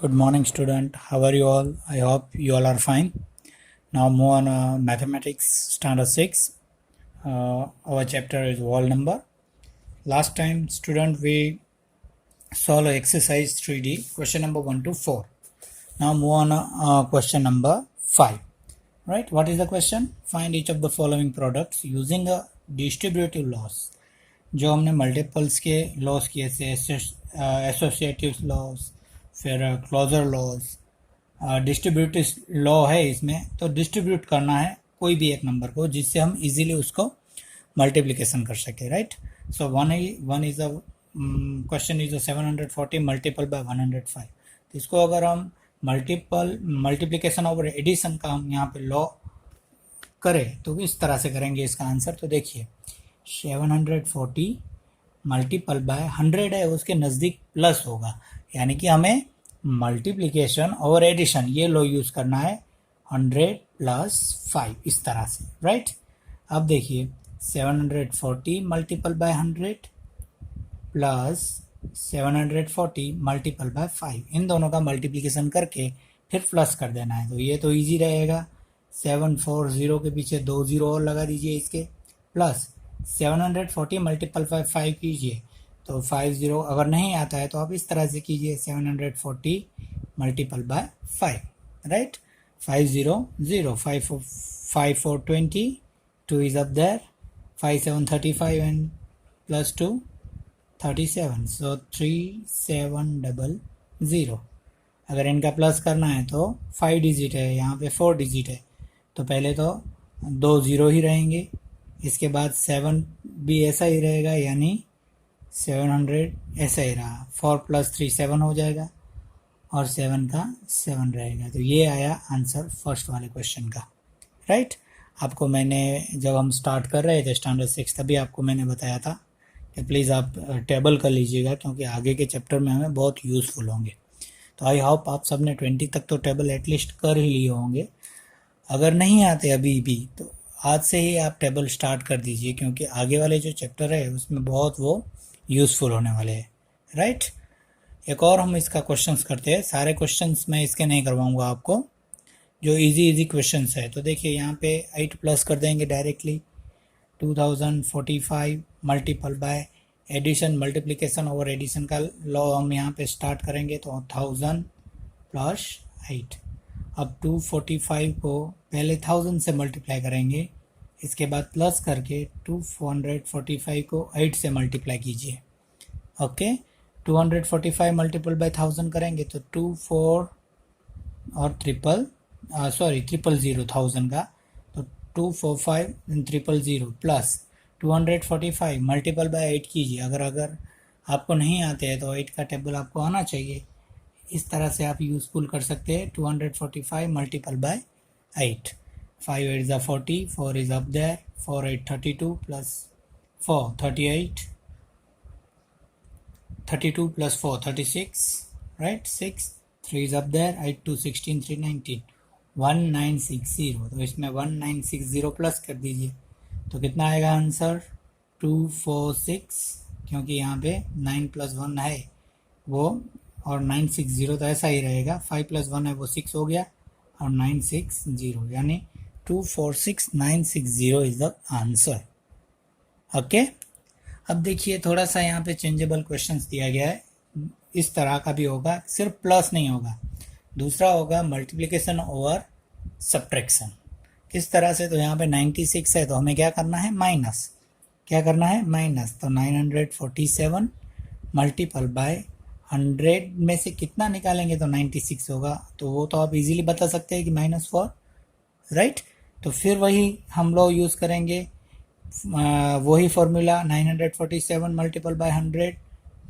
Good morning, student. How are you all? I hope you all are fine. Now move on mathematics standard 6. Our chapter is wall number. Last time, student, we solve exercise 3D, question number 1 to 4. Now move on question number 5. Right? What is the question? Find each of the following products using a distributive loss. जो हमने multiples के loss किए थे, associative loss, फिर closure loss, distributive law है इसमें, तो distribute करना है कोई भी एक नंबर को जिससे हम इजीली उसको मल्टीप्लिकेशन कर सके. Right. So one is a question is 740 multiple bye 105. तो इसको अगर हम मल्टीप्लिकेशन और एडिशन का हम यहाँ पे लॉ करें तो इस तरह से करेंगे इसका आंसर. तो देखिए 740 मल्टीपल बाय 100 है, उसके नज़दीक प्लस होगा, यानी कि हमें मल्टीप्लिकेशन और एडिशन ये लो यूज़ करना है 100 प्लस 5 इस तरह से. राइट. अब देखिए 740 multiple bye 100 plus 740 multiple bye 5, इन दोनों का मल्टीप्लिकेशन करके फिर प्लस कर देना है. तो ये तो इजी रहेगा. 740 के पीछे 2 0 और लगा दीजिए इसके, प्लस 740 मल्टीपल बाय 5 कीजिए तो 50. अगर नहीं आता है तो आप इस तरह से कीजिए 740 multiple bye 5. Right. 5 0 0, 5 4 20, 2 is up there, 5 7 35 and plus 2 37. So 3700. अगर इनका प्लस करना है तो 5 डिजिट है, यहाँ पे 4 डिजिट है, तो पहले तो 2 0 ही रहेंगे, इसके बाद 7 भी ऐसा ही रहेगा, यानी 700 ऐसा ही रहा. 4 + 3 7 हो जाएगा और 7 का 7 रहेगा. तो ये आया आंसर फर्स्ट वाले क्वेश्चन का. राइट. आपको मैंने जब हम स्टार्ट कर रहे थे स्टैंडर्ड 6 तभी आपको मैंने बताया था कि प्लीज़ आप टेबल कर लीजिएगा, क्योंकि आगे के चैप्टर में हमें बहुत यूज़फुल होंगे. तो आई होप आप सब ने 20 तक तो टेबल एटलीस्ट कर ही लिए होंगे. अगर नहीं आते अभी भी तो आज से ही आप टेबल स्टार्ट कर दीजिए, क्योंकि आगे वाले जो चैप्टर है उसमें बहुत वो यूज़फुल होने वाले हैं. राइट. एक और हम इसका क्वेश्चंस करते हैं. सारे क्वेश्चंस मैं इसके नहीं करवाऊंगा आपको, जो इजी क्वेश्चंस है. तो देखिए यहाँ पे 8 प्लस कर देंगे directly. 2045 multiple by addition, multiplication और एडिशन का लॉ हम यहाँ पे स्टार्ट करेंगे तो 1000 प्लस 8. अब 245 को पहले 1000 से मल्टीप्लाई करेंगे, इसके बाद प्लस करके 245 को 8 से मल्टीप्लाई कीजिए. ओके. 245 मल्टीपल बाय 1000 करेंगे तो 24 और 000 1000 का, तो 245 000 प्लस 245 मल्टीपल बाय 8 कीजिए. अगर आपको नहीं आते हैं तो 8 का टेबल आपको आना चाहिए. इस तरह से आप यूज़फुल कर सकते हैं. 245 multiple bye 8. 5 8 is 40, 4 is up there, 4 8 32 plus 4 38, 32 plus 4 36. Right. 6 3 is up there, 8 2 16, 3 19, 1960. तो इसमें 1960 प्लस कर दीजिए तो कितना आएगा आंसर? 246, क्योंकि यहाँ पे 9 + 1 है वो, और 960 तो ऐसा ही रहेगा. 5 + 1 है वो 6 हो गया, और 960, यानी 246960 इज द आंसर. ओके. अब देखिए थोड़ा सा यहाँ पे चेंजेबल क्वेश्चंस दिया गया है. इस तरह का भी होगा, सिर्फ प्लस नहीं होगा, दूसरा होगा मल्टीप्लिकेशन ओवर सब्ट्रैक्शन. किस तरह से? तो यहाँ पे 96 है तो हमें क्या करना है? माइनस. क्या करना है? माइनस. तो 947 मल्टीपल बाय 100 में से कितना निकालेंगे तो 96 होगा. तो वो तो आप इजीली बता सकते हैं कि -4. राइट. तो फिर वही हम लोग यूज़ करेंगे वही formula. 947 multiple bye 100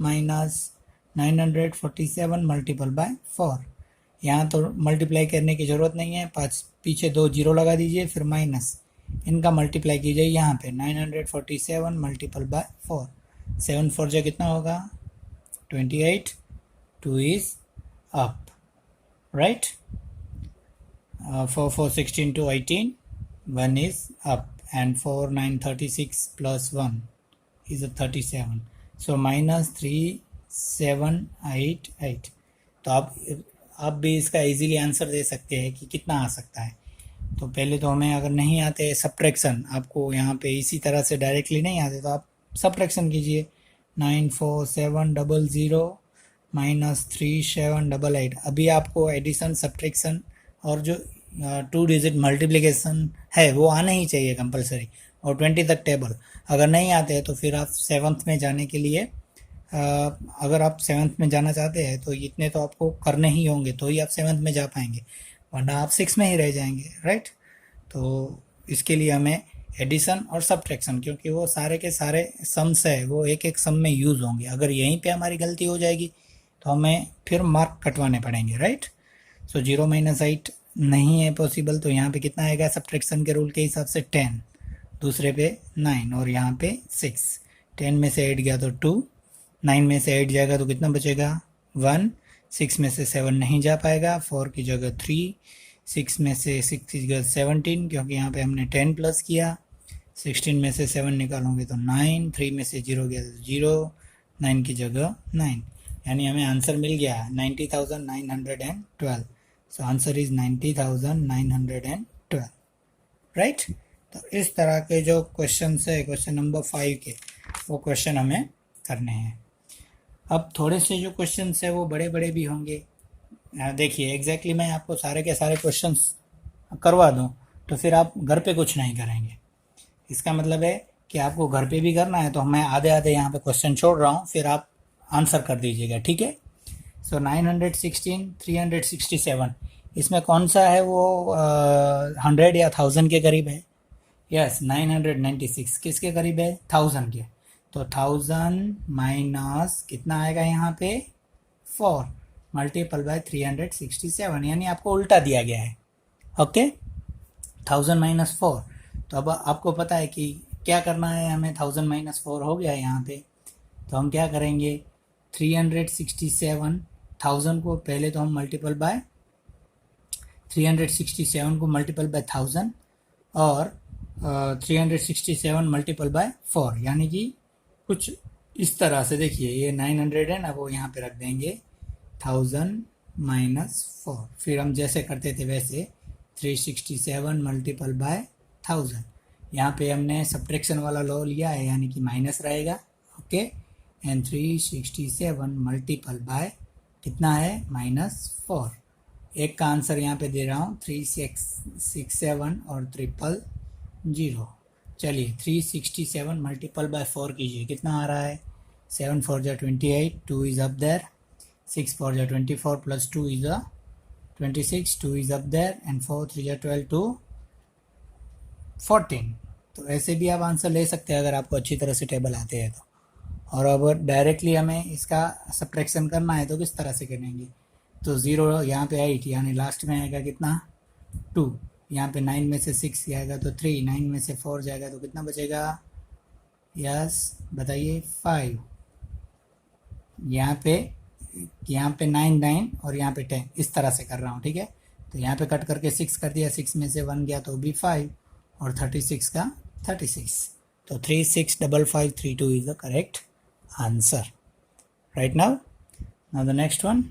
minus 947 multiple bye 4. यहाँ तो मल्टीप्लाई करने की ज़रूरत नहीं है, पीछे 2 0 लगा दीजिए, फिर माइनस, इनका मल्टीप्लाई कीजिए यहाँ पे. 947 मल्टीपल बाय 4. 7 4 जो कितना होगा? 28. 2 is up. Right. 4 4 16 to 18, 1 is up, and 4 9 36 plus 1 is a 37. So -3788. तो आप आप भी इसका इजीली आंसर दे सकते हैं कि कितना आ सकता है। तो पहले तो हमें अगर नहीं आते सब्ट्रैक्शन, आपको यहाँ पे इसी तरह से डायरेक्टली नहीं आते तो आप सब्ट्रैक्शन कीजिए। 94700 -3788। अभी आपको एडिशन सब्ट्रैक्शन और जो 2 डिजिट मल्टीप्लिकेशन है वो आना ही चाहिए कंपलसरी, और 20 तक टेबल। अगर नहीं आते हैं तो फिर आप 7th में जाने के लिए अगर आप 7th में जाना चाहते हैं तो इतने तो आपको करने ही होंगे, तो ही आप 7th में जा पाएंगे, वरना आप 6 में ही रह जाएंगे, राइट। तो इसके लिए हमें एडिशन और सब्ट्रैक्शन, क्योंकि वो सारे के सारे सम्स है वो एक एक सम में यूज़ होंगे। अगर यहीं पे हमारी गलती हो जाएगी तो हमें फिर मार्क कटवाने पड़ेंगे, राइट। सो 0 - 8 नहीं है पॉसिबल, तो यहाँ पे कितना आएगा सब्ट्रैक्शन के रूल के हिसाब से 10, दूसरे पे 9 और यहाँ पे 6। 10 में से 8 गया तो 2, 9 में से 8 जाएगा तो कितना बचेगा 1, 6 में से 7 नहीं जा पाएगा, 4 की जगह 3, 6 में से 6 की जगह 17, क्योंकि यहाँ पे हमने 10 प्लस किया। 16 में से 7 निकालोगे तो 9, 3 में से 0 गया तो 0, 9 की जगह 9, यानी हमें आंसर मिल गया 90,912। So answer is 90,912, right. तो इस तरह के जो क्वेश्चन है क्वेश्चन नंबर 5 के, वो क्वेश्चन हमें करने हैं। अब थोड़े से जो क्वेश्चन है वो बड़े बड़े भी होंगे। देखिए एग्जैक्टली मैं आपको सारे के सारे क्वेश्चंस करवा दूं तो फिर आप घर पे कुछ नहीं करेंगे। इसका मतलब है कि आपको घर पे भी करना है, तो मैं आधे आधे यहाँ पे क्वेश्चन छोड़ रहा हूँ, फिर आप आंसर कर दीजिएगा, ठीक है। सो 916, 367, इसमें कौन सा है वो 100 या 1000 के करीब है? यस, 996 किसके करीब है? 1000 के। तो 1000 माइनस कितना आएगा यहाँ पे 4 मल्टीपल बाय 367, यानी आपको उल्टा दिया गया है, ओके। 1000 - 4, तो अब आपको पता है कि क्या करना है हमें। 1000 - 4 हो गया यहाँ पे, तो हम क्या करेंगे 367, 1000 को पहले तो हम मल्टीपल बाय 367 को मल्टीपल बाय 1000 और 367 मल्टीपल बाय 4, यानी कि कुछ इस तरह से। देखिए ये 900 है ना, वो यहाँ पे रख देंगे 1000 - 4, फिर हम जैसे करते थे वैसे 367 मल्टीपल बाय 1000। यहाँ पे हमने सब्ट्रैक्शन वाला लॉ लिया है, यानी कि माइनस रहेगा, ओके। एंड 367 मल्टीपल बाय कितना है -4। एक का आंसर यहाँ पे दे रहा हूँ 367 और 000। चलिए 367 मल्टीपल बाय 4 कीजिए, कितना आ रहा है 7 4 जा 28, 2 इज अप देयर, 6 4 जा 24 plus 2 is 26, 2 is up there, and 4 3 जा 12 to 14। तो ऐसे भी आप आंसर ले सकते हैं अगर आपको अच्छी तरह से टेबल आते हैं तो। और अगर डायरेक्टली हमें इसका सब्ट्रैक्शन करना है तो किस तरह से करेंगे, तो 0 यहाँ पे 8, यानी लास्ट में आएगा कितना 2, यहाँ पे 9 में से 6 जाएगा तो 3, 9 में से 4 जाएगा तो कितना बचेगा, यस बताइए 5। यहाँ पे 9 9 और यहाँ पे 10, इस तरह से कर रहा हूँ, ठीक है। तो यहाँ पे कट करके 6 कर दिया, 6 में से 1 गया तो भी 5, और 36 का 36। तो 365532 is the correct answer, right. Now the next one.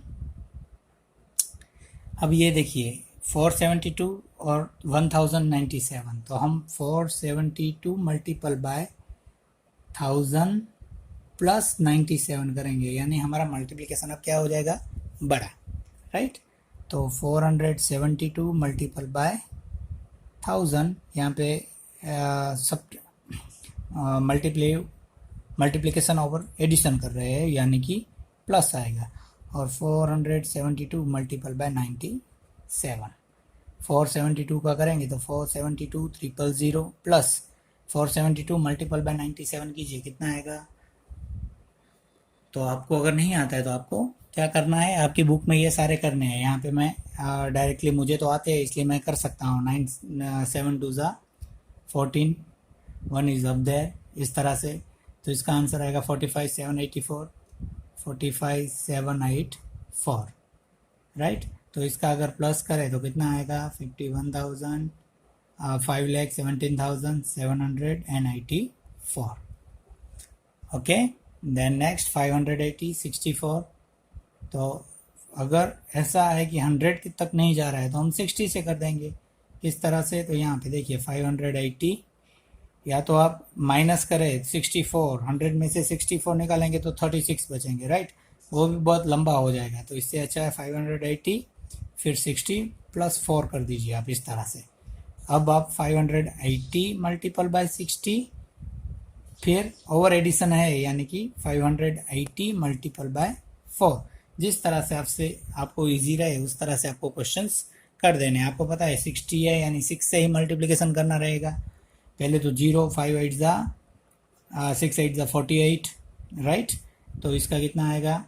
अब ये देखिए 472 और 1097, तो हम 472 मल्टीपल बाय 1000 प्लस 97 करेंगे, यानी हमारा मल्टीप्लिकेशन अब क्या हो जाएगा बड़ा, राइट। तो 472 मल्टीपल बाय 1000, यहाँ पे सब मल्टीप्लिकेशन ओवर एडिशन कर रहे हैं, यानी कि प्लस आएगा। और 472 मल्टीपल बाय 97, 472 का करेंगे तो 472 000 प्लस 472 मल्टीपल बाय 97 कीजिए, कितना आएगा। तो आपको अगर नहीं आता है तो आपको क्या करना है, आपकी बुक में ये सारे करने हैं। यहाँ पे मैं डायरेक्टली मुझे तो आते हैं इसलिए मैं कर सकता हूँ। 9 7 2 14, 1 इज अप देयर, इस तरह से। तो इसका आंसर आएगा 45,784, 45,784, राइट। तो इसका अगर प्लस करें तो कितना आएगा 51,000, 5,17,784, ओके। देन नेक्स्ट 580 64, तो अगर ऐसा है कि 100 तक नहीं जा रहा है तो हम 60 से कर देंगे। इस तरह से तो यहाँ पे देखिए 580, या तो आप माइनस करें 64, 100 में से 64 निकालेंगे तो 36 बचेंगे, राइट। वो भी बहुत लंबा हो जाएगा, तो इससे अच्छा है 580 फिर 60 प्लस 4 कर दीजिए आप इस तरह से। अब आप 580 मल्टीपल बाय 60, फिर ओवर एडिशन है यानी कि 580 मल्टीपल बाय 4। जिस तरह से आपको इजी रहे उस तरह से आपको क्वेश्चंस कर देने। आपको पता है 60 है यानी 6 से ही मल्टीप्लिकेशन करना रहेगा। पहले तो 0, 5 8 ज़ा 6 8 ज़ा 48, राइट। तो इसका कितना आएगा,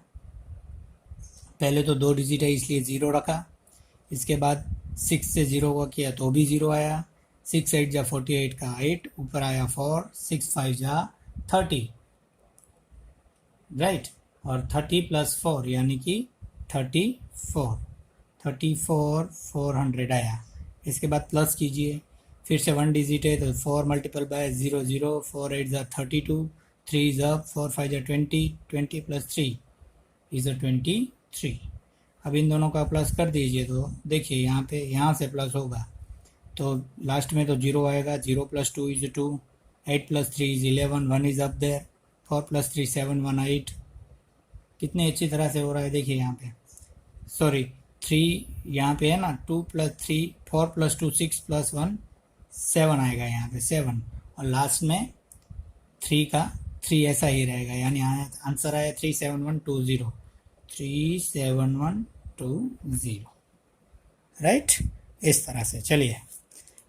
पहले तो 2 डिजिट है इसलिए 0 रखा, इसके बाद 6 से 0 का किया तो भी 0 आया, 6 8 ज़ा 48 का 8, ऊपर आया 4, 6 5 ज़ा 30, राइट। और 30 प्लस 4 यानी कि 34, 400 आया। इसके बाद प्लस कीजिए, फिर से 1 डिजिट है तो 4 मल्टीपल बाय 0 0, 4 8 ज़ा 32, 3 ज़ा 4 5 ज़ा 20, 20 प्लस 3 इज़ 23। अब इन दोनों का प्लस कर दीजिए तो देखिए यहाँ से प्लस होगा तो लास्ट में तो 0 आएगा। 0 plus 2 is 2, 8 plus 3 is 11, 1 is up there, 4 plus 3 7, 1 8। कितनी अच्छी तरह से हो रहा है देखिए यहाँ पे, सॉरी 3 यहाँ पे है ना, 2 प्लस 3, 4 प्लस 2 6 प्लस 1 7 आएगा यहाँ पे 7, और लास्ट में 3 का 3 ऐसा ही रहेगा, यानी आंसर आया 37120, 37120, राइट। इस तरह से चलिए,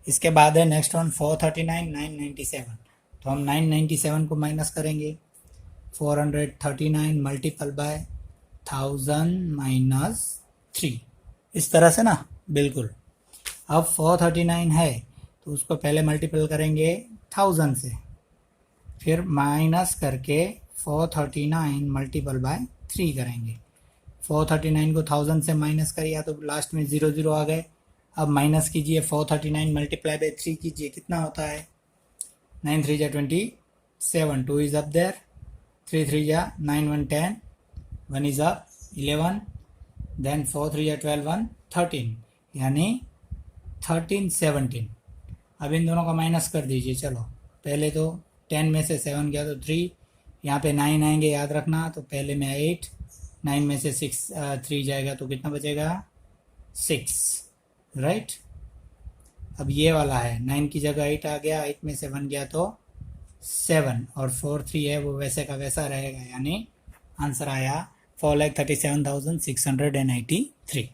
इसके बाद है नेक्स्ट वन 439 997। तो हम 997 को माइनस करेंगे, 439 मल्टीपल बाय 1000 माइनस 3, इस तरह से ना, बिल्कुल। अब 439 है तो उसको पहले मल्टीपल करेंगे 1000 से, फिर माइनस करके 439 मल्टीपल बाय 3 करेंगे। 439 को 1000 से माइनस करिए तो लास्ट में 0 0 आ गए। अब माइनस कीजिए, 439 मल्टीप्लाई बाय 3 कीजिए, कितना होता है, 9 3 जा 27, 2 इज़ अप देयर, 3 3 जा 9 1 10, 1 इज़ अप 11, देन 4 3 जा 12, 1 13, यानी 13 17। अब इन दोनों का माइनस कर दीजिए। चलो पहले तो 10 में से 7 गया तो 3, यहाँ पे 9 आएंगे याद रखना, तो पहले में 8, 9 में से 3 जाएगा तो कितना बचेगा 6, राइट। अब ये वाला है 9 की जगह 8 आ गया, 8 में से 1 गया तो 7, और 4 3 है वो वैसे का वैसा रहेगा, यानी आंसर आया 4,37,683।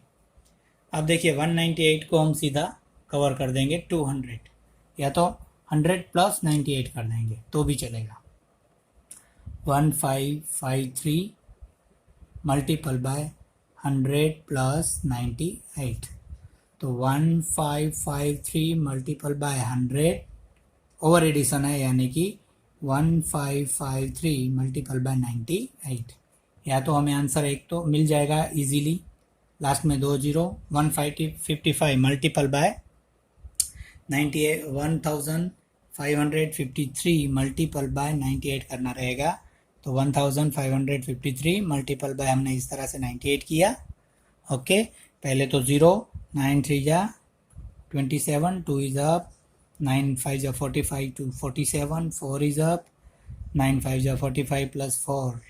अब देखिए 198 को हम सीधा कवर कर देंगे 200, या तो 100 प्लस 98 कर देंगे तो भी चलेगा। 1553 मल्टीपल बाय 100 प्लस 98, तो 1553 मल्टीपल बाय 100 ओवर एडिशन है, यानी कि 1553 मल्टीपल बाय 98, या तो हमें आंसर एक तो मिल जाएगा इजीली, लास्ट में 2 0। 155 मल्टीपल बाय 98, 1553 मल्टीपल बाय 98 करना रहेगा, तो 1553 मल्टीपल बाय हमने इस तरह से 98 किया। ओके, पहले तो 0, 9 3 जा 27, 2 इज अप, 9 5 जा 45 to 47, 4 is up, 9 5 जा 45 plus 4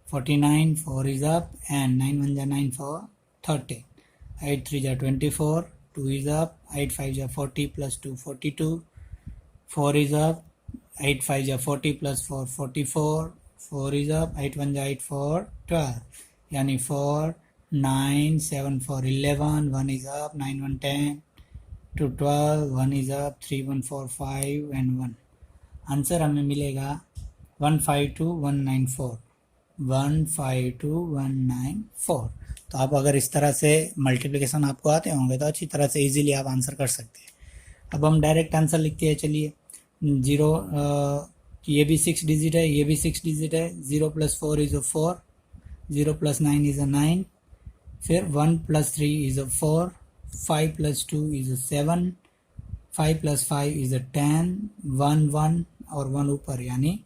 49, 4 is up, and 9 1 जा 9 4 30, 8 3 जा 24, 2 is up, 8 5 जा 40 plus 2 42, 4 is up, 8 5 जा 40 plus 4 44, 4 is up, 8 1 जा 8 4 12, यानी 4 9 7 4 11, 1 is up, 9 1 10 to 12, 1 is up, 3 1 4 5 and 1। Answer हमें मिलेगा 152194, 152194। तो आप अगर इस तरह से मल्टीप्लिकेशन आपको आते होंगे तो अच्छी तरह से इजीली आप आंसर कर सकते हैं। अब हम डायरेक्ट आंसर लिखते हैं। चलिए 0, ये भी 6 डिजिट है, ये भी 6 डिजिट है। 0 + 4 इज़ 4, 0 + 9 इज़ 9, फिर 1 + 3 इज़ 4, 5 + 2 इज़ 7, 5 + 5 इज़ 10, 1 1 और 1 ऊपर यानी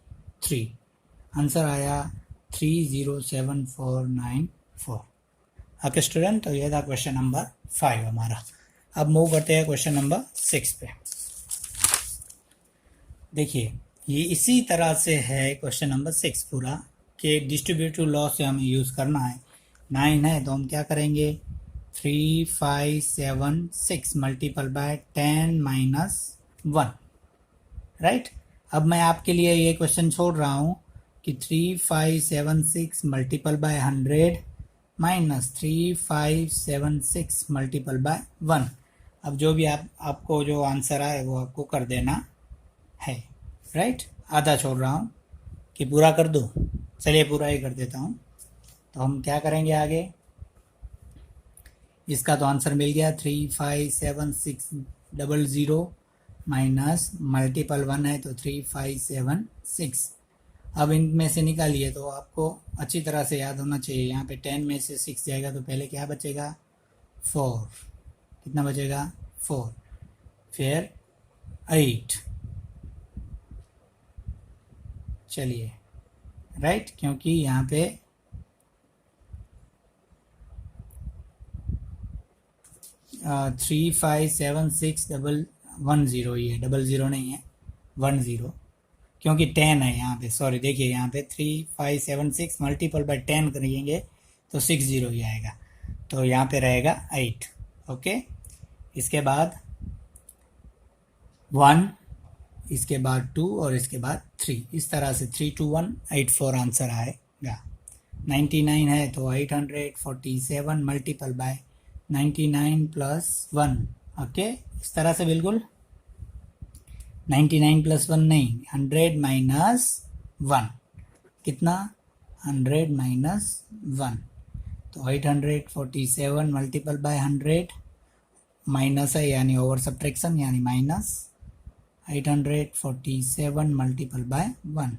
3। आंसर आया 307494। ओके स्टूडेंट, तो ये था क्वेश्चन नंबर 5 हमारा। अब मूव करते हैं क्वेश्चन नंबर 6 पे। देखिए ये इसी तरह से है क्वेश्चन नंबर 6 पूरा, कि डिस्ट्रीब्यूटिव लॉ से हमें यूज़ करना है। 9 है तो हम क्या करेंगे, 3, 5, 7, 6 मल्टीपल बाय 10 माइनस 1, राइट। अब मैं आपके लिए ये क्वेश्चन छोड़ रहा हूँ कि 3, 5, 7, 6 multiple bye 100 minus 3, 5, 7, 6 multiple bye 1। अब जो भी आपको जो आंसर आए वो आपको कर देना है, राइट। आधा छोड़ रहा हूँ कि पूरा कर दूँ, चलिए पूरा ही कर देता हूँ। तो हम क्या करेंगे आगे, इसका तो आंसर मिल गया 3, 5, 7, 6 00 माइनस मल्टीपल 1 है तो 3, 5, 7, 6। अब इनमें से निकालिए तो आपको अच्छी तरह से याद होना चाहिए। यहाँ पे 10 में से 6 जाएगा तो पहले क्या बचेगा, 4। कितना बचेगा, 4, फिर 8। चलिए, राइट, क्योंकि यहाँ पे 3, 5, 7, 6 1 0 ही है, 00 नहीं है, 1 0, क्योंकि 10 है यहाँ पे। सॉरी, देखिए यहाँ पे 3, 5, 7, 6 मल्टीपल बाय 10 करेंगे तो 6 0 ही आएगा, तो यहाँ पे रहेगा 8। ओके, इसके बाद 1, इसके बाद 2 और इसके बाद 3, इस तरह से 3, 2, 1, 8, 4 आंसर आएगा। 99 है तो 847 मल्टीपल बाय 99 प्लस 1। ओके, इस तरह से बिल्कुल 99 प्लस 1 नहीं, 100 माइनस 1। कितना, 100 माइनस 1, तो 847 मल्टीपल बाय 100, माइनस है यानी ओवर सब्ट्रैक्शन यानी माइनस 847 मल्टीपल बाय 1,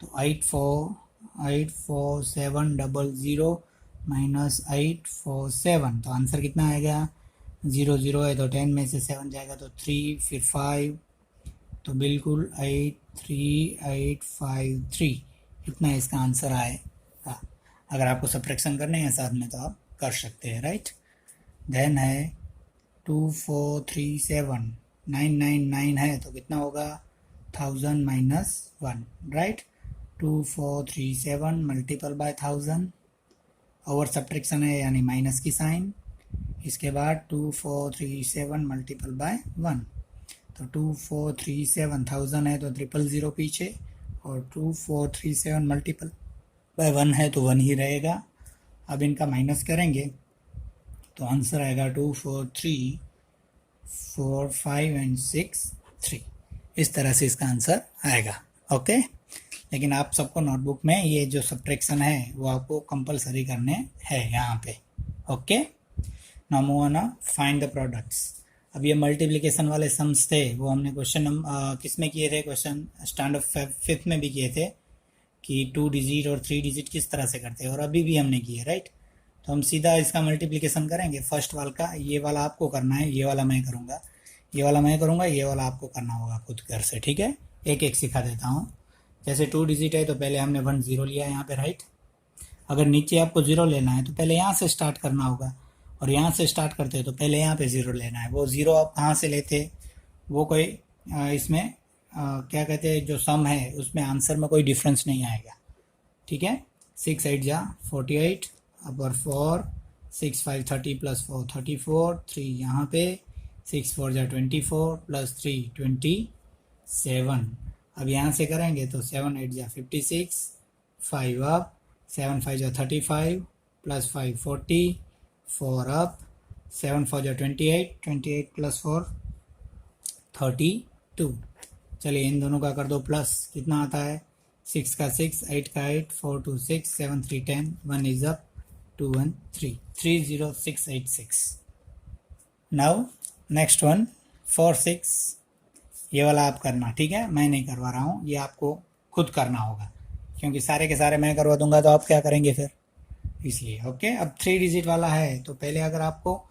तो 84700 माइनस 847, तो आंसर कितना आएगा, 0 0 है तो 10 में से 7 जाएगा तो 3, फिर 5, तो बिल्कुल 83853, इतना इसका आंसर आएगा। अगर आपको सब्ट्रैक्शन करने हैं साथ में तो आप कर सकते हैं, राइट। देन है 2437 999 है तो कितना होगा, 1000 minus 1, right. 2437 multiple bye 1000, over subtraction है यानी माइनस की साइन। इसके बाद 2437 मल्टीपल बाय 1, तो 2437 1000 है तो 000 पीछे, और 2437 मल्टीपल बाय 1 है तो 1 ही रहेगा। अब इनका माइनस करेंगे तो आंसर आएगा 2, 4, 3, 4, 5 एंड 6, 3। इस तरह से इसका आंसर आएगा। ओके, लेकिन आप सबको नोटबुक में ये जो सब्ट्रैक्शन है वो आपको कंपलसरी करने हैं यहाँ पे। Okay, now move on, find the products. अब ये मल्टीप्लिकेशन वाले सम्स थे वो हमने क्वेश्चन किस में किए थे, क्वेश्चन स्टैंडर्ड 5th में भी किए थे कि 2 डिजिट और 3 डिजिट किस तरह से करते हैं, और अभी भी हमने किए, राइट। तो हम सीधा इसका मल्टीप्लिकेशन करेंगे। फर्स्ट वाला का, ये वाला आपको करना है, ये वाला मैं करूँगा, ये वाला मैं करूँगा, ये वाला आपको करना होगा खुद घर से, ठीक है। एक एक सिखा देता हूँ। जैसे 2 डिजिट है तो पहले हमने 1 0 लिया यहाँ पे, राइट। अगर नीचे आपको 0 लेना है तो पहले यहाँ से स्टार्ट करना होगा, और यहाँ से स्टार्ट करते हैं तो पहले यहाँ पे 0 लेना है। वो 0 आप कहाँ से लेते, वो कोई इसमें क्या कहते हैं, जो सम है उसमें आंसर में कोई डिफरेंस नहीं आएगा, ठीक है। 6 8 जा 48 अपर 4, 6 5 30 प्लस 4 34, 3 यहाँ पे 6 4 जा 24 प्लस 3 27। अब यहाँ से करेंगे तो 7 8 जा 56, 5 अप, 7 5 जा 35 प्लस 5 40, 4 अप, 7 4 जा 28, 28 प्लस 4 32। चलिए इन दोनों का कर दो प्लस, कितना आता है, 6 का 6, 8 का 8, 4 2 6, 7 3 10, 1 is up, 2 1 3, 30686। Now next one 4 6, ये वाला आप करना, ठीक है। मैं नहीं करवा रहा हूँ, ये आपको खुद करना होगा, क्योंकि सारे के सारे मैं करवा दूंगा तो आप क्या करेंगे फिर, इसलिए। ओके, अब 3 डिजिट वाला है तो पहले अगर आपको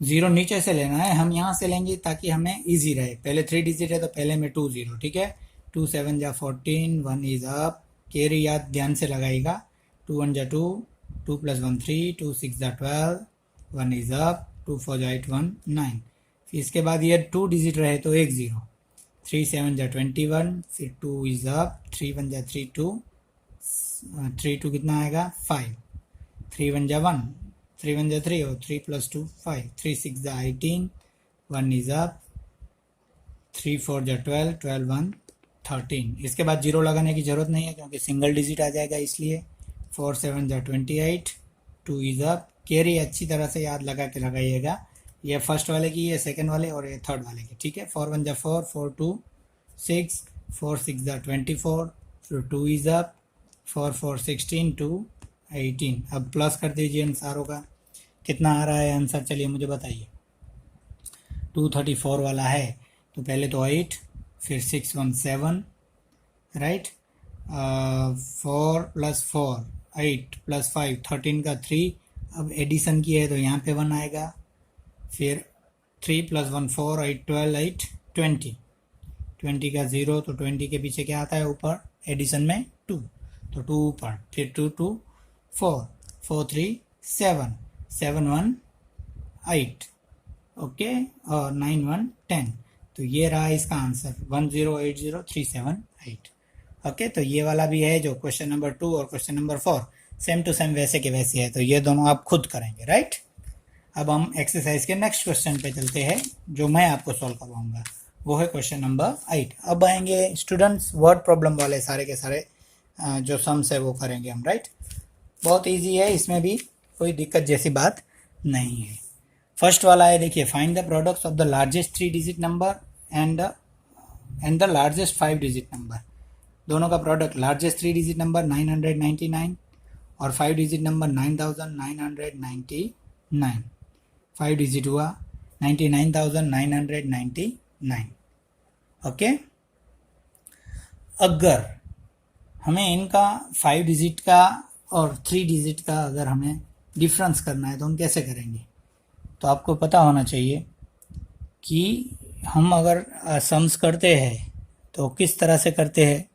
0 नीचे से लेना है, हम यहाँ से लेंगे ताकि हमें इजी रहे। पहले 3 डिजिट है तो पहले में 2 0, ठीक है। 2 7 जा 14, 1 इज अप, कैरी याद ध्यान से लगाएगा, 2 1 जा 2, 2 + 1 3, 2 6 12, 1 is up, 2 4 8 1 9। फिर इसके बाद ये 2 डिजिट रहे तो 1 0, 3 7 21, फिर 2 is up, 3 1 3 2, 3 2 कितना आएगा 5, 3 1 1, 3 1 3 और 3 + 2 5, 3 6 18, 1 is up, 3 4 12, 12 1 13। इसके बाद जीरो लगाने की ज़रूरत नहीं है क्योंकि सिंगल डिजिट आ जाएगा, इसलिए 4 7 28, 2 is up। कैरी अच्छी तरह से याद लगा के लगाइएगा, ये फर्स्ट वाले की, ये सेकंड वाले और ये थर्ड वाले की, ठीक है। 4 1 4, 4 2 6, 4 6 24, फिर 2 is up, 4 4 16, 2 18। अब प्लस कर दीजिए आंसरों का, कितना आ रहा है आंसर, चलिए मुझे बताइए। 234 वाला है तो पहले तो 8, फिर 6 1 7, राइट, 4 + 4 8 + 5 13 का 3। अब एडिशन की है तो यहाँ पे 1 आएगा, फिर 3 + 1 4 8 12 8 20, 20 का 0 तो 20 के पीछे क्या आता है ऊपर एडिशन में 2, तो 2 ऊपर, फिर 2 2 4 4 3 7 7 1 8, ओके, और 9 1 10। तो ये रहा इसका आंसर 1080378। ओके, तो ये वाला भी है जो क्वेश्चन नंबर 2 और question number 4 same to same वैसे के वैसे है, तो ये दोनों आप खुद करेंगे, राइट। अब हम एक्सरसाइज के नेक्स्ट क्वेश्चन पे चलते हैं जो मैं आपको सॉल्व करवाऊंगा, वो है क्वेश्चन नंबर 8। अब आएंगे स्टूडेंट्स वर्ड प्रॉब्लम वाले, सारे के सारे जो सम्स है वो करेंगे हम, राइट। बहुत ईजी है, इसमें भी कोई दिक्कत जैसी बात नहीं है। फर्स्ट वाला है, देखिए, find the products of the largest 3 digit number and the largest 5 digit number. दोनों का प्रोडक्ट, लार्जेस्ट 3 डिजिट नंबर 999 और 5 डिजिट नंबर 9999। 5 डिजिट हुआ 99,999। ओके, अगर हमें इनका 5 डिजिट का और 3 डिजिट का अगर हमें डिफरेंस करना है तो हम कैसे करेंगे। तो आपको पता होना चाहिए कि हम अगर सम्स करते हैं तो किस तरह से करते हैं।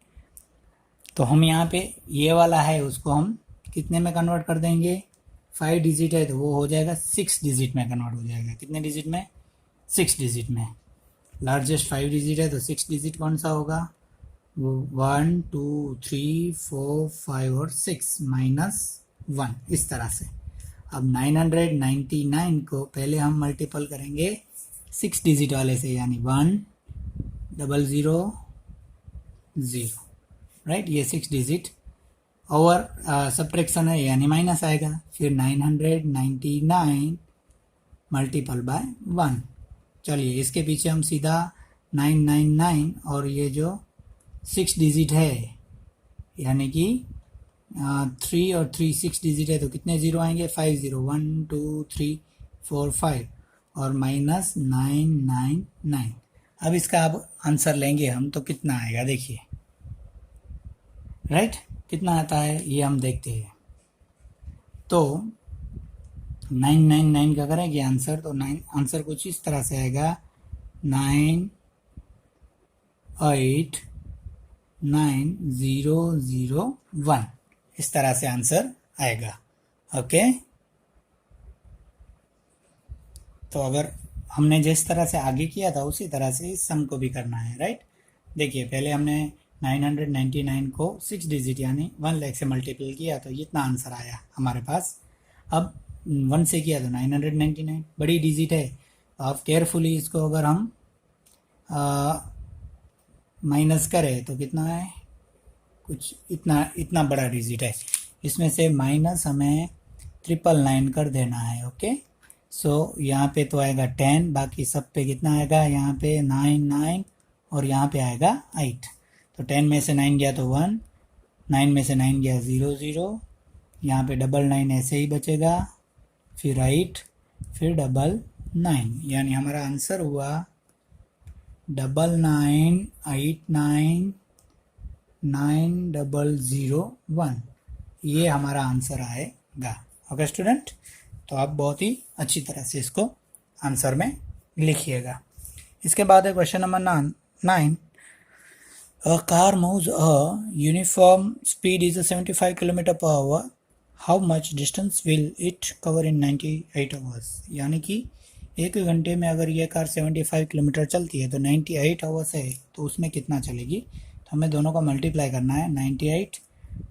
तो हम यहाँ पे ये वाला है उसको हम कितने में कन्वर्ट कर देंगे, 5 डिजिट है तो वो हो जाएगा 6 डिजिट में कन्वर्ट हो जाएगा। कितने डिजिट में, 6 डिजिट में। लार्जेस्ट 5 डिजिट है तो 6 डिजिट कौन सा होगा, वो 1 2 3 4 5 और 6 -1, इस तरह से। अब 999 को पहले हम मल्टीपल करेंगे 6 डिजिट वाले से, यानी 1 0 0 0, राइट। ये 6 डिजिट और सब्ट्रैक्शन है यानी माइनस आएगा, फिर 999 मल्टीपल बाय 1। चलिए इसके पीछे हम सीधा 999 और ये जो 6 डिजिट है यानी कि 3 और 3 6 डिजिट है तो कितने ज़ीरो आएंगे, 5 0, 1 2 3 4 5 और -999। अब इसका अब आंसर लेंगे हम तो कितना आएगा, देखिए, राइट। कितना आता है ये हम देखते हैं। तो 999 का करेंगे आंसर, तो आंसर कुछ इस तरह से आएगा, 989001, इस तरह से आंसर आएगा। ओके, तो अगर हमने जिस तरह से आगे किया था उसी तरह से इस सम को भी करना है, राइट। देखिए, पहले हमने 999 को 6 डिजिट यानी 1 लाख से मल्टीपल किया तो इतना आंसर आया हमारे पास। अब 1 से किया तो 999 बड़ी डिजिट है, तो आप केयरफुली इसको अगर हम माइनस करें तो कितना है, कुछ इतना बड़ा डिजिट है, इसमें से माइनस हमें 999 कर देना है। ओके, सो यहाँ पे तो आएगा 10, बाकी सब पे कितना आएगा, यहाँ पे 9 9 और यहाँ पे आएगा 8। तो 10 में से 9 गया तो 1, 9 में से 9 गया 0 0, यहाँ पे 999 ऐसे ही बचेगा, फिर 8, फिर 999, यानी हमारा आंसर हुआ 9989901। ये हमारा आंसर आएगा। ओके स्टूडेंट, तो आप बहुत ही अच्छी तरह से इसको आंसर में लिखिएगा। इसके बाद है question number 9। A car moves a uniform speed is 75 km/h how much distance will it cover in 98 hours, यानी कि एक घंटे में अगर ये कार 75 किलोमीटर चलती है तो 98 आवर्स है तो उसमें कितना चलेगी। तो हमें दोनों का मल्टीप्लाई करना है, 98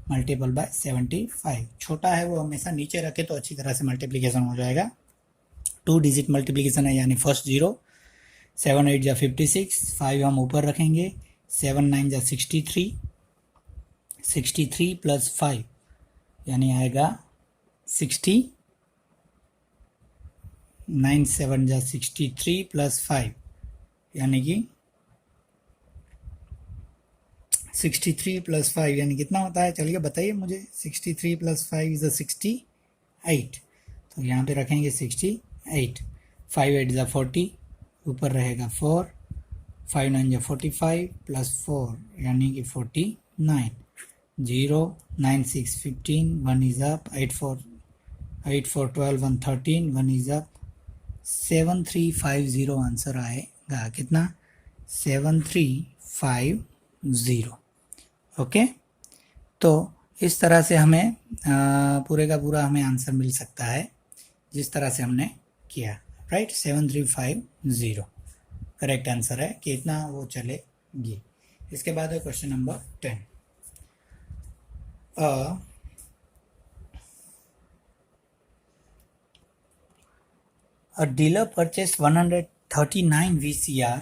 मल्टीपल बाय 75। छोटा है वो हमेशा नीचे रखे तो अच्छी तरह से मल्टीप्लिकेशन हो जाएगा। 2 डिजिट मल्टीप्लिकेशन है, यानी फर्स्ट 0, 7 8 जा 56, 5 हम ऊपर रखेंगे, 7 9 जा 63, 63 प्लस 5 यानी आएगा 60, 9 7 जा 63 प्लस 5 यानी कि 63 प्लस 5 यानी कितना होता है, चलिए बताइए मुझे। 63 प्लस 5 इज 68, तो यहाँ पे रखेंगे 68, 5 8 जा 40, ऊपर रहेगा 4, 5 9 जा 45 प्लस 4 यानी कि 49, 0 9 6 15, 1 is up, 8 4 12, 1 13, 1 is up, 7350 answer आएगा। कितना, 7350। ओके, तो इस तरह से हमें पूरे का पूरा हमें आंसर मिल सकता है जिस तरह से हमने किया, राइट। 7350 करेक्ट आंसर है कि इतना वो चलेगी। इसके बाद है question number 10। A dealer purchased 139 VCR.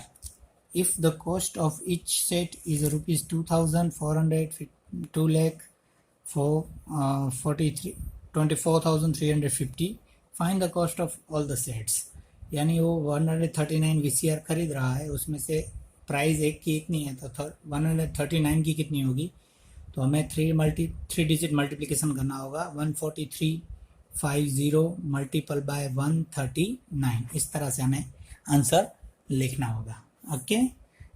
If the cost of each set is rupees 2,400, 2 lakh, 24,350, find the cost of all the sets. यानी वो 139 VCR खरीद रहा है, उसमें से प्राइस एक की इतनी है तो 139 की कितनी होगी। तो हमें 3 डिजिट मल्टीप्लिकेशन करना होगा, 14350 मल्टीपल बाय 139, इस तरह से हमें आंसर लिखना होगा। ओके,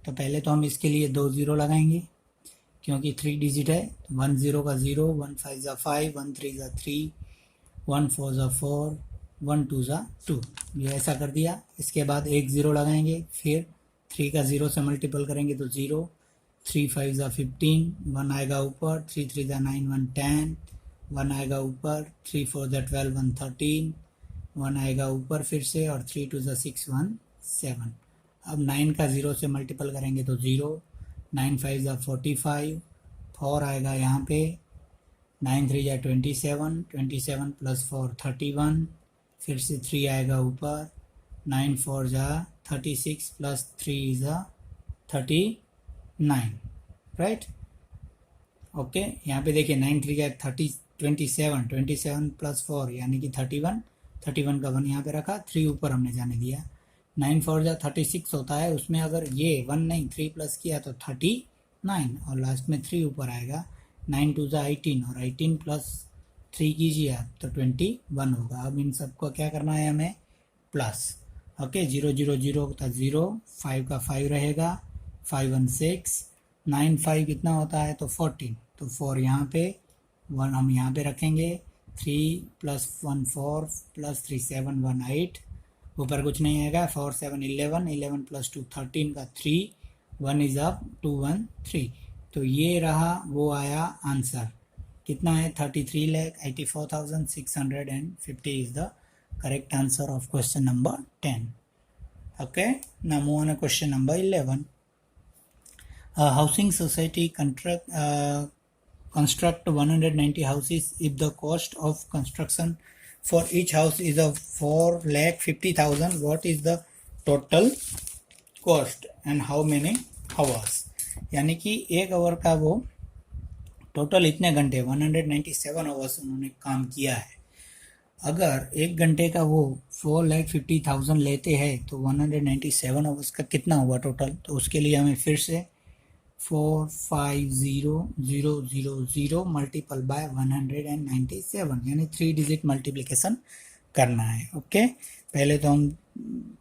तो पहले तो हम इसके लिए 2 0 लगाएंगे क्योंकि 3 डिजिट है। 1 0 का 0, 1 5 जा 5, 1 3 जा 3, 1 4 जा 4, 1 2 जा 2, ये ऐसा कर दिया। इसके बाद 1 0 लगाएंगे, फिर 3 का 0 से मल्टीपल करेंगे तो 0, 3 5 जा 15, 1 आएगा ऊपर, 3 3 जा 9, 1 10, 1 आएगा ऊपर, 3 4 जा 12, 1 13, 1 आएगा ऊपर फिर से, और 3 2 जा 6, 1 7। अब 9 का 0 से मल्टीपल करेंगे तो 0, 9 5 जा 45, 4 आएगा यहाँ पे, 9 3 जा 27, 27 प्लस 4 31, फिर से 3 आएगा ऊपर, 9 4 जा 36 प्लस 3 जा 39, राइट। ओके, यहाँ पे देखिए 9 3 जा 27, 27 प्लस 4 यानी कि 31, 31 का 1 यहाँ पे रखा, 3 ऊपर हमने जाने दिया। 9 4 जा 36 होता है, उसमें अगर ये 1 नहीं 3 प्लस किया तो 39, और लास्ट में 3 ऊपर आएगा। 9 2 जा 18, और 18 प्लस 3 कीजिए आप तो 21 होगा। अब इन सबको क्या करना है हमें, प्लस। ओके, 0 0 0 का 0, 5 का 5 रहेगा, 5 1 6, 9 5 कितना होता है तो 14, तो 4 यहाँ पे, 1 हम यहाँ पे रखेंगे, 3 प्लस 1 4 प्लस 3 7 1 8, ऊपर कुछ नहीं आएगा, 4 7 11, 11 प्लस 2 13 का 3, 1 इज अप, 2 1 3। तो ये रहा, वो आया आंसर कितना है, 33,84,650 is the correct answer of question number 10। Okay, now move on question number 11। Housing society construct 190 houses if the cost of construction for each house is of 4,50,000. What is the total cost and how many hours? यानी कि 1 our का वो total इतने घंटे 197 hours उन्होंने काम किया है। अगर 1 घंटे का वो 4,50,000 लेते हैं तो 197 आवर्स का कितना हुआ टोटल। तो उसके लिए हमें फिर से 450,000 मल्टीपल बाय 197 यानी 3 डिजिट मल्टीप्लिकेशन करना है। ओके, पहले तो हम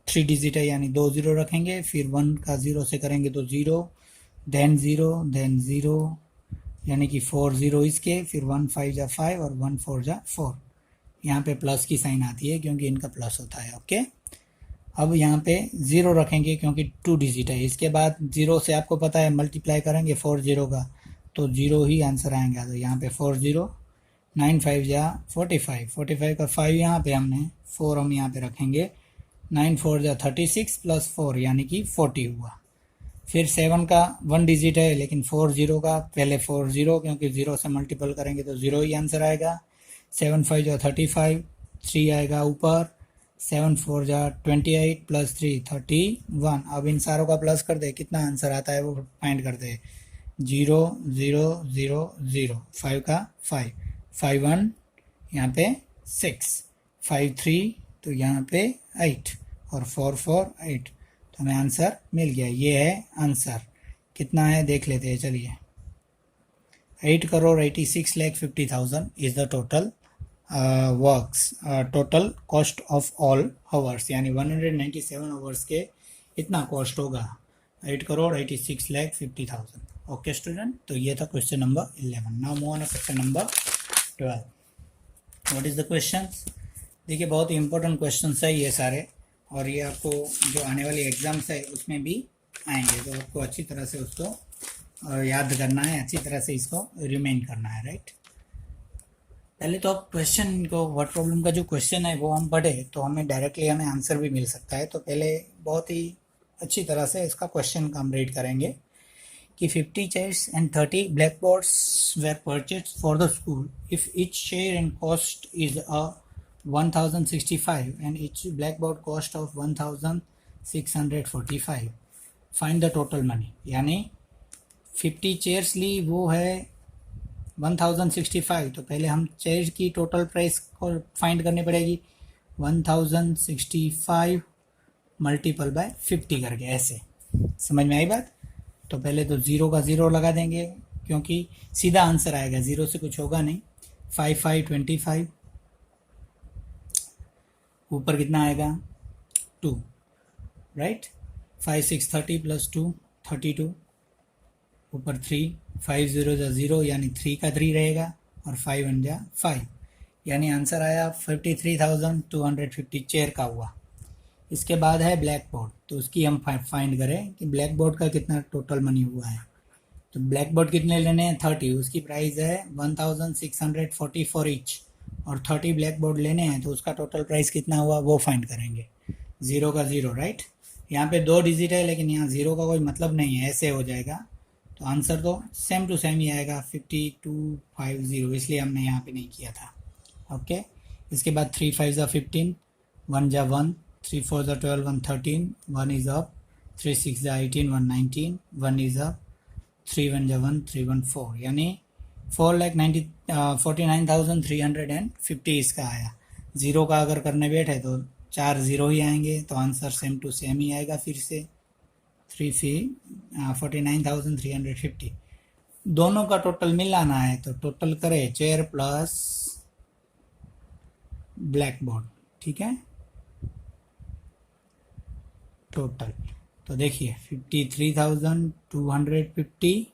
3 डिजिट है यानी 2 0 रखेंगे, फिर 1 का 0 से करेंगे तो 0, देन 0 यानी कि 4 0 इसके, फिर 1 5 जा 5 और 1 4 जा 4। यहाँ पे प्लस की साइन आती है क्योंकि इनका प्लस होता है। ओके, अब यहाँ पे 0 रखेंगे क्योंकि 2 डिजिट है। इसके बाद 0 से आपको पता है मल्टीप्लाई करेंगे 4 0 का तो 0 ही आंसर आएंगे। तो यहाँ पे 4 0, 9 5 जा 45, 45 का 5 यहाँ पे हमने, 4 हम यहाँ पे रखेंगे, 9 4 जा 36 प्लस 4 यानी कि 40 हुआ। फिर 7 का 1 डिजिट है लेकिन 4 0 का, पहले 4 0 क्योंकि 0 से मल्टीपल करेंगे तो 0 ही आंसर आएगा। 7 5 जा 35, 3 आएगा ऊपर, 7 4 जा 28 प्लस 3 31। अब इन सारों का प्लस कर दे, कितना आंसर आता है वो फाइंड करते हैं। 0 0 0 0, 5 का 5, 5 1 यहाँ पे 6, 5 3 तो यहाँ पे 8 और 4 4 8, तो हमें आंसर मिल गया। ये है आंसर, कितना है देख लेते हैं चलिए। 8,86,50,000 is the total works, total cost of all hours, यानी 197 आवर्स के इतना कॉस्ट होगा, 8,86,50,000। ओके स्टूडेंट, तो ये था question number 11। Now move on question number 12। What is the question? देखिए बहुत ही इंपॉर्टेंट क्वेश्चन है ये सारे, और ये आपको जो आने वाली एग्जाम्स है उसमें भी आएंगे, तो आपको अच्छी तरह से उसको याद करना है, अच्छी तरह से इसको रिमेन करना है, राइट। पहले तो आप क्वेश्चन को, वर्ड प्रॉब्लम का जो क्वेश्चन है वो हम पढ़े तो हमें डायरेक्टली हमें आंसर भी मिल सकता है। तो पहले बहुत ही अच्छी तरह से इसका क्वेश्चन का हम रीड करेंगे कि 50 chairs and 30 blackboards were purchased for the school. If each chair and cost is 1,065 and each blackboard cost of 1,645, find the total money। यानी 50 चेयर्स ली वो है 1,065, तो पहले हम चेयर की टोटल प्राइस को फाइंड करनी पड़ेगी, 1,065 मल्टीपल बाय 50 करके, ऐसे समझ में आई बात। तो पहले तो 0 का 0 लगा देंगे क्योंकि सीधा आंसर आएगा, 0 से कुछ होगा नहीं। 5 5 25, ऊपर कितना आएगा 2, राइट। 5 6 30 प्लस 2 32, ऊपर 3, 5 0 जा 0 यानी 3 का 3 रहेगा, और 5 1 जा 5, यानी आंसर आया 53,250 चेयर का हुआ। इसके बाद है ब्लैक बोर्ड, तो उसकी हम फाइंड करें कि ब्लैक बोर्ड का कितना टोटल मनी हुआ है। तो ब्लैक बोर्ड कितने लेने हैं 30, उसकी प्राइस है 1,640 फॉर ईच, और 30 ब्लैक बोर्ड लेने हैं तो उसका टोटल प्राइस कितना हुआ वो फाइंड करेंगे। 0 का 0, राइट। यहाँ पे 2 डिजिट है लेकिन यहाँ 0 का कोई मतलब नहीं है, ऐसे हो जाएगा, तो आंसर तो सेम टू सेम ही आएगा 5250, इसलिए हमने यहाँ पे नहीं किया था। ओके, इसके बाद 3 5 जा 15, 1 जा 1, 3 4 जा 12, 1 13, 1 is up, 3 6 जा 18, 1 19, 1 is up, 3 1 जा 1, 3 1 4, यानी 4,49,350 इसका आया। 0 का अगर करने बैठे तो 4 0 ही आएंगे, तो आंसर सेम टू सेम ही आएगा। फिर से 49,350, दोनों का टोटल मिलाना है, तो टोटल करें चेयर प्लस ब्लैक बोर्ड, ठीक है, टोटल। तो देखिए 53,250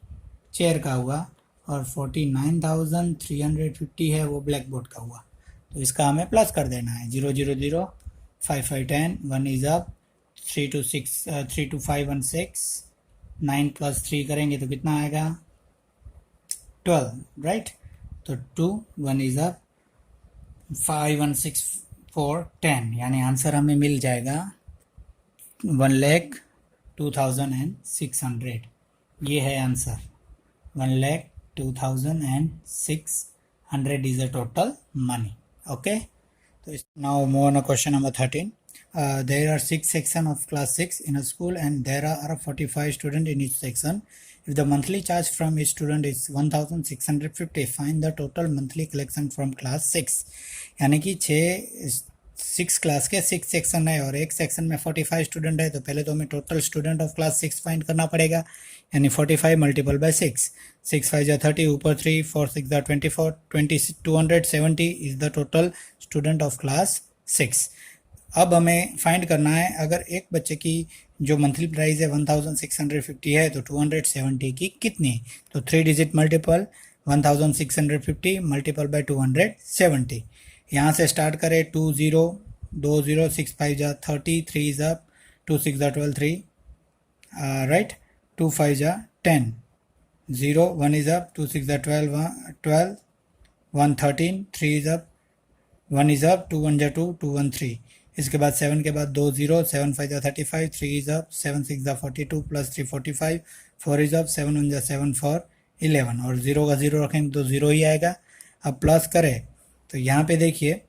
चेयर का हुआ, और 49,350 है वो ब्लैक बोर्ड का हुआ, तो इसका हमें प्लस कर देना है। 0 0 0, 5 5 10, 1 is up, 3 2 6 3 2 5 1 6, 9 प्लस 3 करेंगे तो कितना आएगा 12, राइट। तो 2 1 is up, 5 1 6 4 10, यानी आंसर हमें मिल जाएगा 1,02,600। ये है answer, 1,02,600 is the total money. Okay, तो now move on question number 13। There are 6 sections of class 6 in a school and there are 45 students in each section. If the monthly charge from each student is 1,650, find the total monthly collection from class 6। यानी कि 6 class के 6 section है और एक section में 45 student है, तो पहले तो हमें total student of class 6 find करना पड़ेगा, यानी 45 मल्टीपल बाय 6, 6 5 जा 30, ऊपर 3, 4 6 जा 24, 270 is the total student of class 6। अब हमें फाइंड करना है, अगर एक बच्चे की जो मंथली प्राइस है 1,650 है तो 270 की कितनी, तो 3 डिजिट मल्टीपल 1,650 मल्टीपल बाय 270। यहाँ से स्टार्ट करें 2 0 2 0, 6 5 जा 30, 3 इज अप, 2 6 जा 12 3, राइट, 2 5 जा 10, 0 1 इज अप, 2 6 जा 12 12, 1 13, 3 इज अप, 1 इज अप, 2 1 जा 2, 2 1 3। इसके बाद 7 के बाद 2 0, 7 5 जा 35, 3 इज अप, 7 6 जा 42 प्लस 3 45, 4 इज अप, 7 1 जा 7 4 11, और 0 का 0 रखेंगे तो 0 ही आएगा। अब प्लस करें तो यहाँ पे देखिए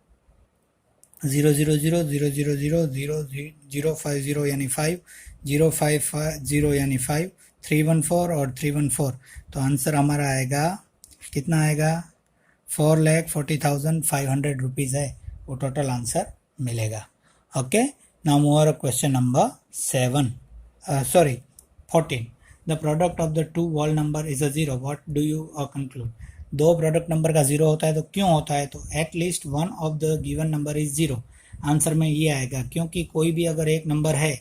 0 0 0 0 0 0 0 0 5 0 यानी 5, 0 5 0 यानी 5, 3 1 4 और 3 1 4। तो आंसर हमारा आएगा कितना आएगा, 4,40,500 रुपीज़ है, वो टोटल आंसर मिलेगा। Okay, now move question number 14। The product of the two wall number is a 0, what do you conclude. दो प्रोडक्ट नंबर का 0 होता है तो क्यों होता है, तो at least one of the given number is 0। Answer में ये आएगा क्योंकि कोई भी अगर एक नंबर है,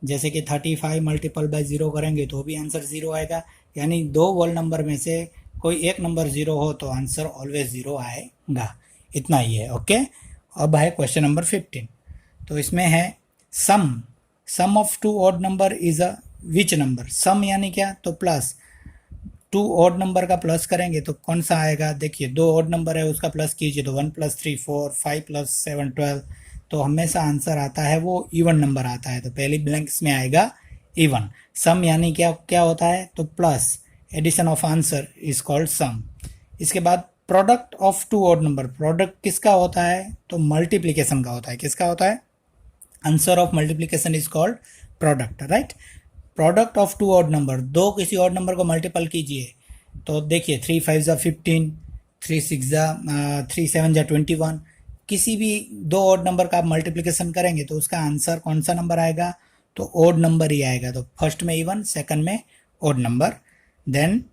जैसे कि 35 मल्टीपल बाय 0 करेंगे तो भी आंसर 0 आएगा, यानी दो वॉल नंबर में से कोई एक नंबर 0 हो तो आंसर ऑलवेज 0 आएगा। इतना ही है। ओके, अब है क्वेश्चन नंबर 15। तो इसमें है sum of two odd number is a which number. Sum यानी क्या, तो प्लस, टू ऑड नंबर का प्लस करेंगे तो कौन सा आएगा, देखिए दो ऑड नंबर है उसका प्लस कीजिए तो 1 + 3 4, 5 + 7 12, तो हमेशा आंसर आता है वो इवन नंबर आता है, तो पहली ब्लैंक्स में आएगा इवन। सम यानी क्या होता है, तो plus, addition of answer is called sum. इसके बाद product of two odd number, product किसका होता है, तो मल्टीप्लिकेशन का होता है। किसका होता है, answer of multiplication is called product, right. Product of two odd number, दो किसी ऑड नंबर को मल्टीपल कीजिए तो देखिए 3 5 जा 15, 3 6 जा 3 7 जा 21, किसी भी दो ऑड नंबर का आप मल्टीप्लिकेशन करेंगे तो उसका आंसर कौन सा नंबर आएगा, तो ऑड नंबर ही आएगा। तो फर्स्ट में इवन, सेकंड में ऑड नंबर, देन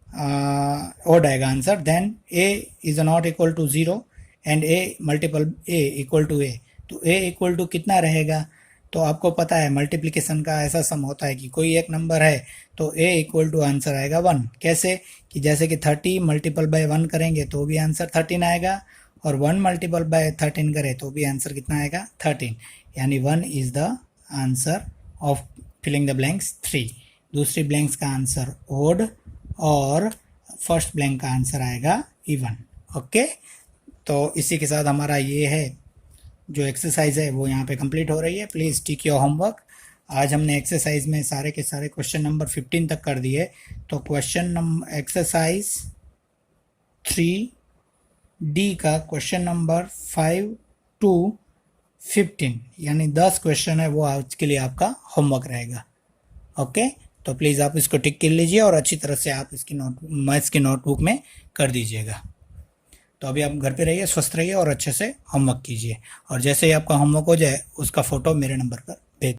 ऑड आएगा answer. Then A is not equal to 0 and A multiple A equal to A, तो ए इक्वल टू कितना रहेगा, तो आपको पता है मल्टीप्लिकेशन का ऐसा सम होता है कि कोई एक नंबर है तो a इक्वल टू आंसर आएगा 1। कैसे कि जैसे कि 30 मल्टीपल बाय 1 करेंगे तो भी आंसर 13 आएगा, और 1 मल्टीपल बाय 13 करें तो भी आंसर कितना आएगा, 13, यानी 1 is the answer of filling the blanks 3। दूसरी ब्लैंक्स का आंसर ओड और फर्स्ट ब्लैंक का आंसर आएगा इवन। ओके, तो इसी के साथ हमारा ये है जो एक्सरसाइज है वो यहाँ पे कंप्लीट हो रही है। Please tick your homework. आज हमने एक्सरसाइज में सारे के सारे क्वेश्चन नंबर 15 तक कर दिए। तो एक्सरसाइज 3D का क्वेश्चन नंबर 5 to 15 यानी 10 क्वेश्चन है, वो आज के लिए आपका होमवर्क रहेगा। ओके, तो प्लीज़ आप इसको टिक कर लीजिए और अच्छी तरह से आप इसकी मैथ्स की नोटबुक में कर दीजिएगा। तो अभी आप घर पे रहिए, स्वस्थ रहिए और अच्छे से होमवर्क कीजिए, और जैसे ही आपका होमवर्क हो जाए उसका फ़ोटो मेरे नंबर पर